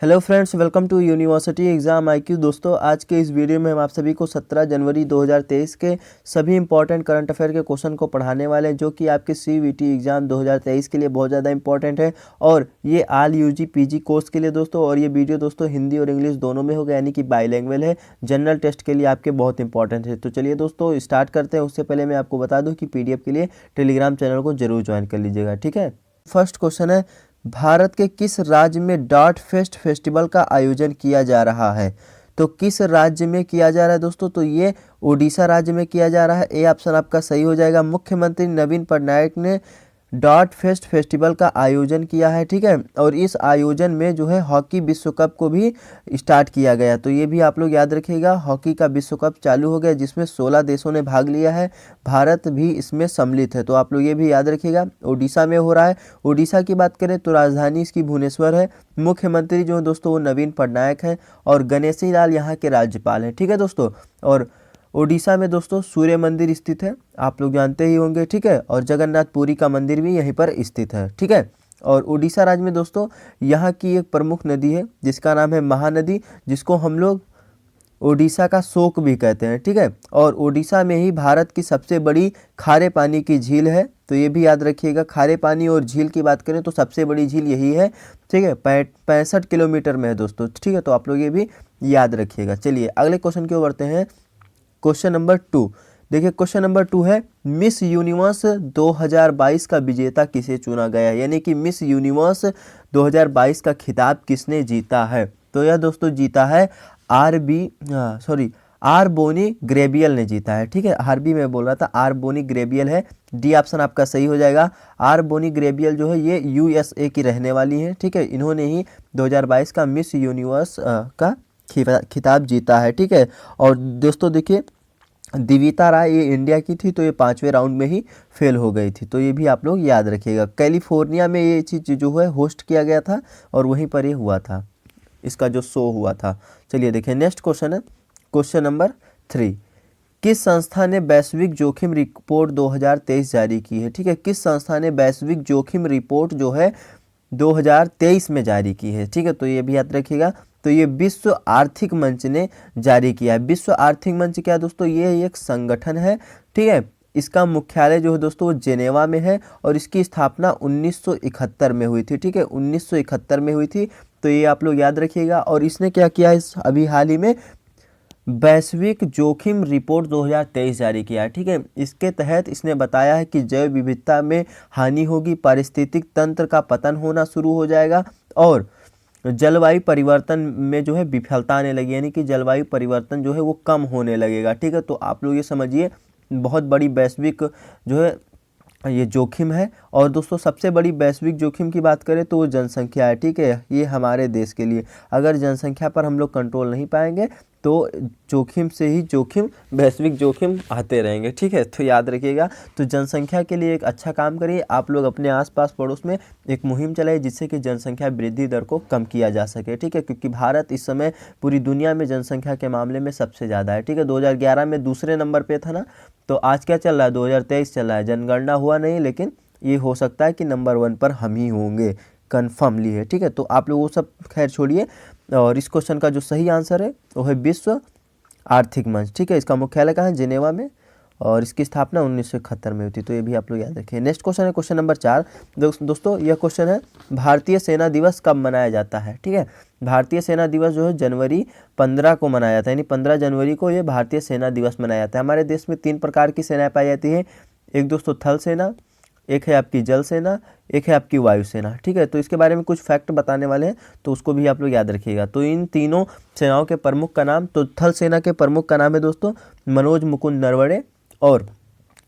Hello friends, welcome to university exam IQ। दोस्तों, आज के इस वीडियो में हम आप सभी को 17 जनवरी 2023 के सभी इंपॉर्टेंट करंट अफेयर के क्वेश्चन को पढ़ाने वाले हैं, जो कि आपके CVT एग्ज़ाम 2023 के लिए बहुत ज़्यादा इंपॉर्टेंट है। और ये ऑल UG PG कोर्स के लिए दोस्तों, और ये वीडियो दोस्तों हिंदी और इंग्लिश दोनों में होगा, यानी कि बाईलैंग्वेज है। जनरल टेस्ट के लिए आपके बहुत इंपॉर्टेंट है। तो चलिए दोस्तों स्टार्ट करते हैं। उससे पहले मैं आपको बता दूँ कि PDF के लिए टेलीग्राम चैनल को जरूर ज्वाइन कर लीजिएगा, ठीक है। फर्स्ट क्वेश्चन है, भारत के किस राज्य में डॉट फेस्ट फेस्टिवल का आयोजन किया जा रहा है? तो किस राज्य में किया जा रहा है दोस्तों? तो ये उड़ीसा राज्य में किया जा रहा है। ए ऑप्शन आपका सही हो जाएगा। मुख्यमंत्री नवीन पटनायक ने डॉट फेस्ट फेस्टिवल का आयोजन किया है, ठीक है। और इस आयोजन में जो है हॉकी विश्व कप को भी स्टार्ट किया गया। तो ये भी आप लोग याद रखिएगा, हॉकी का विश्व कप चालू हो गया, जिसमें 16 देशों ने भाग लिया है। भारत भी इसमें सम्मिलित है। तो आप लोग ये भी याद रखिएगा, उड़ीसा में हो रहा है। उड़ीसा की बात करें तो राजधानी इसकी भुवनेश्वर है। मुख्यमंत्री जो है दोस्तों वो नवीन पटनायक है, और गणेशी लाल यहाँ के राज्यपाल हैं, ठीक है दोस्तों। और उड़ीसा में दोस्तों सूर्य मंदिर स्थित है, आप लोग जानते ही होंगे, ठीक है। और जगन्नाथपुरी का मंदिर भी यहीं पर स्थित है, ठीक है। और उड़ीसा राज्य में दोस्तों यहाँ की एक प्रमुख नदी है, जिसका नाम है महानदी, जिसको हम लोग उड़ीसा का शोक भी कहते हैं, ठीक है। और उड़ीसा में ही भारत की सबसे बड़ी खारे पानी की झील है। तो ये भी याद रखिएगा, खारे पानी और झील की बात करें तो सबसे बड़ी झील यही है, ठीक है। 65 किलोमीटर में है दोस्तों, ठीक है। तो आप लोग ये भी याद रखिएगा। चलिए अगले क्वेश्चन की ओर बढ़ते हैं। क्वेश्चन नंबर 2, देखिए क्वेश्चन नंबर 2 है, मिस यूनिवर्स 2022 का विजेता किसे चुना गया? यानी कि मिस यूनिवर्स 2022 का खिताब किसने जीता है? तो यह दोस्तों जीता है आर बोनी ग्रेबियल ने जीता है, ठीक है। आरबी में बोल रहा था, आर बोनी ग्रेबियल है। डी ऑप्शन आपका सही हो जाएगा। आर बोनी ग्रेबियल जो है ये USA की रहने वाली है, ठीक है। इन्होंने ही 2022 का मिस यूनिवर्स का खिताब जीता है, ठीक है। और दोस्तों देखिए, दिविता राय ये इंडिया की थी, तो ये 5वें राउंड में ही फेल हो गई थी। तो ये भी आप लोग याद रखिएगा। कैलिफोर्निया में ये चीज़ जो है होस्ट किया गया था, और वहीं पर ये हुआ था, इसका जो शो हुआ था। चलिए देखिए नेक्स्ट क्वेश्चन है, क्वेश्चन नंबर 3, किस संस्था ने वैश्विक जोखिम रिपोर्ट 2023 जारी की है? ठीक है, किस संस्था ने वैश्विक जोखिम रिपोर्ट जो है 2023 में जारी की है, ठीक है। तो ये भी याद रखिएगा। तो ये विश्व आर्थिक मंच ने जारी किया है। विश्व आर्थिक मंच क्या है दोस्तों? ये एक संगठन है, ठीक है। इसका मुख्यालय जो है दोस्तों वो जेनेवा में है, और इसकी स्थापना 1971 में हुई थी, ठीक है। 1971 में हुई थी। तो ये आप लोग याद रखिएगा। और इसने क्या किया, इस अभी हाल ही में वैश्विक जोखिम रिपोर्ट 2023 जारी किया है, ठीक है। इसके तहत इसने बताया है कि जैव विविधता में हानि होगी, पारिस्थितिक तंत्र का पतन होना शुरू हो जाएगा, और जलवायु परिवर्तन में जो है विफलता आने लगी, यानी कि जलवायु परिवर्तन जो है वो कम होने लगेगा, ठीक है। तो आप लोग ये समझिए, बहुत बड़ी वैश्विक जो है ये जोखिम है। और दोस्तों सबसे बड़ी वैश्विक जोखिम की बात करें तो वो जनसंख्या है, ठीक है। ये हमारे देश के लिए, अगर जनसंख्या पर हम लोग कंट्रोल नहीं पाएंगे तो जोखिम से ही जोखिम, वैश्विक जोखिम आते रहेंगे, ठीक है। तो याद रखिएगा। तो जनसंख्या के लिए एक अच्छा काम करिए आप लोग, अपने आसपास पड़ोस में एक मुहिम चलाइए, जिससे कि जनसंख्या वृद्धि दर को कम किया जा सके, ठीक है। क्योंकि भारत इस समय पूरी दुनिया में जनसंख्या के मामले में सबसे ज़्यादा है, ठीक है। 2011 में दूसरे नंबर पर था ना, तो आज क्या चल रहा है, 2023 चल रहा है। जनगणना हुआ नहीं, लेकिन ये हो सकता है कि नंबर 1 पर हम ही होंगे, कन्फर्मली है, ठीक है। तो आप लोग वो सब खैर छोड़िए, और इस क्वेश्चन का जो सही आंसर है वो है विश्व आर्थिक मंच, ठीक है। इसका मुख्यालय कहाँ है? जेनेवा में, और इसकी स्थापना 1971 में हुई थी। तो ये भी आप लोग याद रखिए। नेक्स्ट क्वेश्चन है क्वेश्चन नंबर 4। दोस्तों यह क्वेश्चन है, भारतीय सेना दिवस कब मनाया जाता है? ठीक है, भारतीय सेना दिवस जो है जनवरी 15 को मनाया जाता है, यानी 15 जनवरी को ये भारतीय सेना दिवस मनाया जाता है। हमारे देश में 3 प्रकार की सेनाएं पाई जाती है। एक दोस्तों थल सेना, एक है आपकी जल सेना, एक है आपकी वायुसेना, ठीक है। तो इसके बारे में कुछ फैक्ट बताने वाले हैं, तो उसको भी आप लोग याद रखिएगा। तो इन तीनों सेनाओं के प्रमुख का नाम, तो थल सेना के प्रमुख का नाम है दोस्तों मनोज मुकुंद नरवणे, और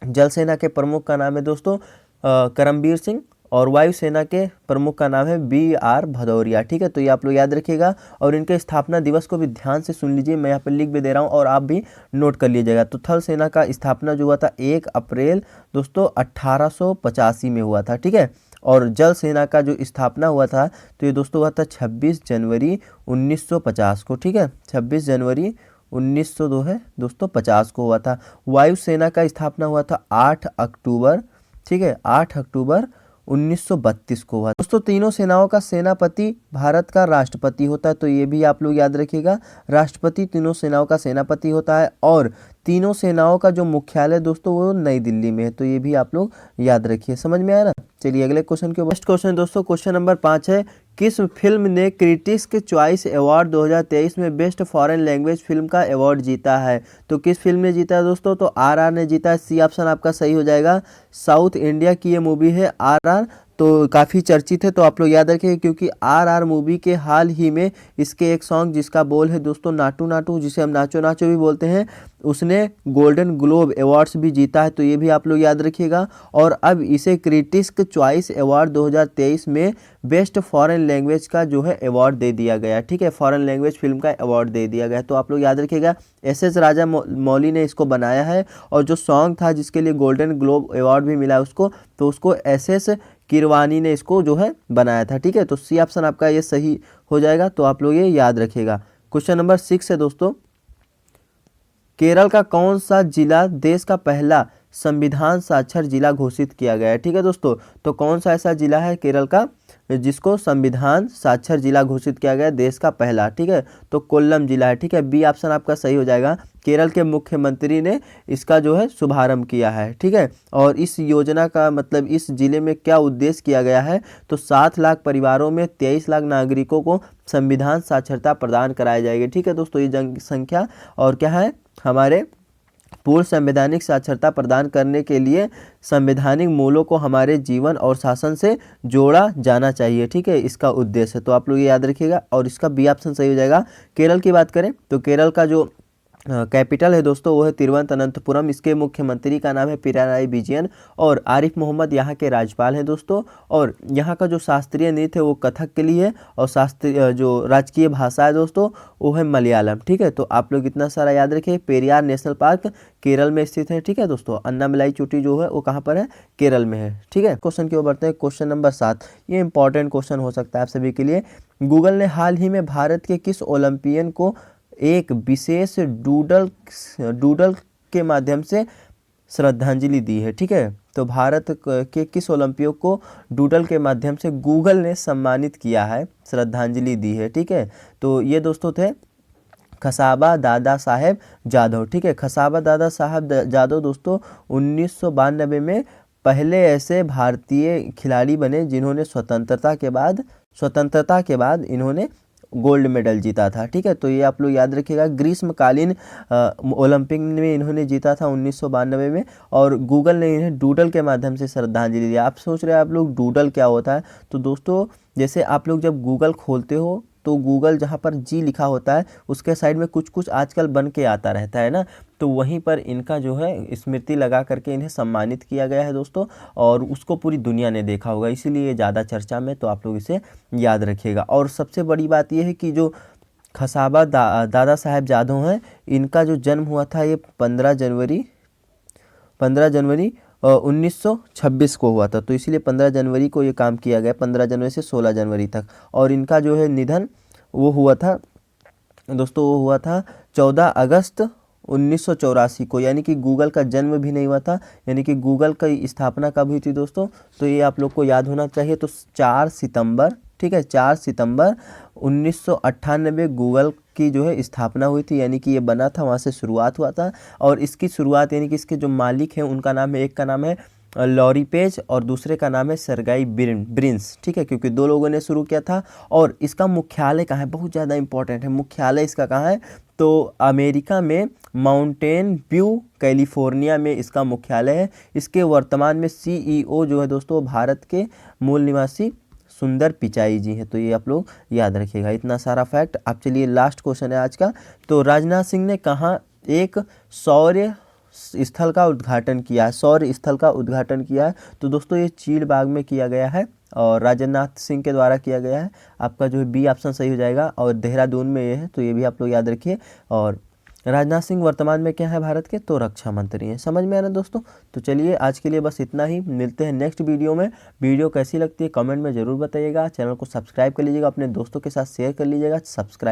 जल सेना के प्रमुख का नाम है दोस्तों करमबीर सिंह, और वायुसेना के प्रमुख का नाम है BR भदौरिया, ठीक है। तो ये आप लोग याद रखिएगा। और इनके स्थापना दिवस को भी ध्यान से सुन लीजिए, मैं यहाँ पर लिख भी दे रहा हूँ और आप भी नोट कर लीजिएगा। तो थल सेना का स्थापना जो हुआ था 1 अप्रैल दोस्तों 1885 में हुआ था, ठीक है। और जल सेना का जो स्थापना हुआ था तो ये दोस्तों हुआ था 26 जनवरी 1950 को, ठीक है। 26 जनवरी 1902 है दोस्तों 50 को हुआ था। वायुसेना का स्थापना हुआ था 8 अक्टूबर, ठीक है, 8 अक्टूबर 1932 को हुआ। दोस्तों तीनों सेनाओं का सेनापति भारत का राष्ट्रपति होता है, तो ये भी आप लोग याद रखिएगा, राष्ट्रपति तीनों सेनाओं का सेनापति होता है। और तीनों सेनाओं का जो मुख्यालय दोस्तों वो नई दिल्ली में है, तो ये भी आप लोग याद रखिए। समझ में आया ना। चलिए अगले क्वेश्चन के नेक्स्ट क्वेश्चन दोस्तों, क्वेश्चन नंबर 5 है, किस फिल्म ने क्रिटिक्स चॉइस अवार्ड 2023 में बेस्ट फॉरेन लैंग्वेज फिल्म का अवार्ड जीता है? तो किस फिल्म ने जीता है दोस्तों? तो आरआर ने जीता है। सी ऑप्शन आपका सही हो जाएगा। साउथ इंडिया की ये मूवी है आरआर, तो काफ़ी चर्चित है, तो आप लोग याद रखें, क्योंकि आरआर मूवी के हाल ही में इसके एक सॉन्ग जिसका बोल है दोस्तों नाटू नाटू, जिसे हम नाचो नाचो भी बोलते हैं, उसने गोल्डन ग्लोब अवार्ड्स भी जीता है, तो ये भी आप लोग याद रखिएगा। और अब इसे क्रिटिक्स चॉइस अवार्ड 2023 में बेस्ट फॉरेन लैंग्वेज का जो है अवार्ड दे दिया गया, ठीक है, फॉरेन लैंग्वेज फिल्म का अवार्ड दे दिया गया, तो आप लोग याद रखिएगा। एस राजा मौली ने इसको बनाया है, और जो सॉन्ग था जिसके लिए गोल्डन ग्लोब अवार्ड भी मिला उसको, तो उसको एस किरवानी ने इसको जो है बनाया था, ठीक है। तो सी ऑप्शन आपका ये सही हो जाएगा, तो आप लोग ये याद रखिएगा। क्वेश्चन नंबर 6 है दोस्तों, केरल का कौन सा जिला देश का पहला संविधान साक्षर जिला घोषित किया गया है? ठीक है दोस्तों, तो कौन सा ऐसा जिला है केरल का जिसको संविधान साक्षर जिला घोषित किया गया है देश का पहला? ठीक है, तो कोल्लम जिला है, ठीक है, बी ऑप्शन आपका सही हो जाएगा। केरल के मुख्यमंत्री ने इसका जो है शुभारंभ किया है, ठीक है। और इस योजना का मतलब इस जिले में क्या उद्देश्य किया गया है? तो 7 लाख परिवारों में 23 लाख नागरिकों को संविधान साक्षरता प्रदान कराई जाएगी, ठीक है दोस्तों। ये जनसंख्या और क्या है, हमारे पूर्ण संवैधानिक साक्षरता प्रदान करने के लिए संवैधानिक मूल्यों को हमारे जीवन और शासन से जोड़ा जाना चाहिए, ठीक है, इसका उद्देश्य है, तो आप लोग ये याद रखिएगा। और इसका बी ऑप्शन सही हो जाएगा। केरल की बात करें तो केरल का जो कैपिटल है दोस्तों वो है तिरुवनंतपुरम। इसके मुख्यमंत्री का नाम है पिनाराई विजयन, और आरिफ मोहम्मद यहाँ के राज्यपाल हैं दोस्तों। और यहाँ का जो शास्त्रीय नृत्य है वो कथकली है, और शास्त्रीय जो राजकीय भाषा है दोस्तों वो है मलयालम, ठीक है। तो आप लोग इतना सारा याद रखिए। पेरियार नेशनल पार्क केरल में स्थित है, ठीक है दोस्तों। अन्नामलाई चोटी जो है वो कहाँ पर है? केरल में है, ठीक है। क्वेश्चन की ओर बढ़ते हैं। क्वेश्चन नंबर 7, ये इंपॉर्टेंट क्वेश्चन हो सकता है आप सभी के लिए। गूगल ने हाल ही में भारत के किस ओलंपियन को एक विशेष डूडल के माध्यम से श्रद्धांजलि दी है? ठीक है, तो भारत के किस ओलंपियन को डूडल के माध्यम से गूगल ने सम्मानित किया है, श्रद्धांजलि दी है? ठीक है, तो ये दोस्तों थे खसाबा दादा साहेब जाधव, ठीक है। खसाबा दादा साहब जाधव दोस्तों 1992 में पहले ऐसे भारतीय खिलाड़ी बने जिन्होंने स्वतंत्रता के बाद इन्होंने गोल्ड मेडल जीता था, ठीक है। तो ये आप लोग याद रखिएगा। ग्रीष्मकालीन ओलंपिक में इन्होंने जीता था 1992 में, और गूगल ने इन्हें डूडल के माध्यम से श्रद्धांजलि दी। आप सोच रहे हैं आप लोग डूडल क्या होता है? तो दोस्तों जैसे आप लोग जब गूगल खोलते हो तो गूगल जहाँ पर जी लिखा होता है उसके साइड में कुछ कुछ आजकल बन के आता रहता है ना, तो वहीं पर इनका जो है स्मृति लगा करके इन्हें सम्मानित किया गया है दोस्तों, और उसको पूरी दुनिया ने देखा होगा, इसीलिए ज़्यादा चर्चा में, तो आप लोग इसे याद रखिएगा। और सबसे बड़ी बात यह है कि जो खसाबा दादा साहेब जाधव हैं, इनका जो जन्म हुआ था ये 15 जनवरी 1926 को हुआ था, तो इसीलिए 15 जनवरी को ये काम किया गया, 15 जनवरी से 16 जनवरी तक। और इनका जो है निधन वो हुआ था दोस्तों, वो हुआ था 14 अगस्त 1984 को, यानी कि गूगल का जन्म भी नहीं हुआ था। यानी कि गूगल की स्थापना कब हुई थी दोस्तों? तो ये आप लोग को याद होना चाहिए। तो 4 सितंबर, ठीक है, 4 सितंबर 1998 गूगल की जो है स्थापना हुई थी, यानी कि ये बना था, वहाँ से शुरुआत हुआ था। और इसकी शुरुआत यानी कि इसके जो मालिक हैं उनका नाम है, एक का नाम है लॉरी पेज और दूसरे का नाम है सर्गेई ब्रिन, ठीक है, क्योंकि 2 लोगों ने शुरू किया था। और इसका मुख्यालय कहाँ है? बहुत ज़्यादा इंपॉर्टेंट है, मुख्यालय इसका कहाँ है? तो अमेरिका में माउंटेन व्यू कैलिफोर्निया में इसका मुख्यालय है। इसके वर्तमान में CEO जो है दोस्तों भारत के मूल निवासी सुंदर पिचाई जी हैं, तो ये आप लोग याद रखिएगा। इतना सारा फैक्ट। आप चलिए लास्ट क्वेश्चन है आज का। तो राजनाथ सिंह ने कहाँ एक सौर्य स्थल का उद्घाटन किया है? सौर्य स्थल का उद्घाटन किया है, तो दोस्तों ये चील बाग में किया गया है, और राजनाथ सिंह के द्वारा किया गया है। आपका जो है बी ऑप्शन सही हो जाएगा, और देहरादून में ये है, तो ये भी आप लोग याद रखिए। और राजनाथ सिंह वर्तमान में क्या है भारत के? तो रक्षा मंत्री हैं। समझ में आया ना दोस्तों? तो चलिए आज के लिए बस इतना ही, मिलते हैं नेक्स्ट वीडियो में। वीडियो कैसी लगती है कमेंट में ज़रूर बताइएगा। चैनल को सब्सक्राइब कर लीजिएगा, अपने दोस्तों के साथ शेयर कर लीजिएगा। सब्सक्राइब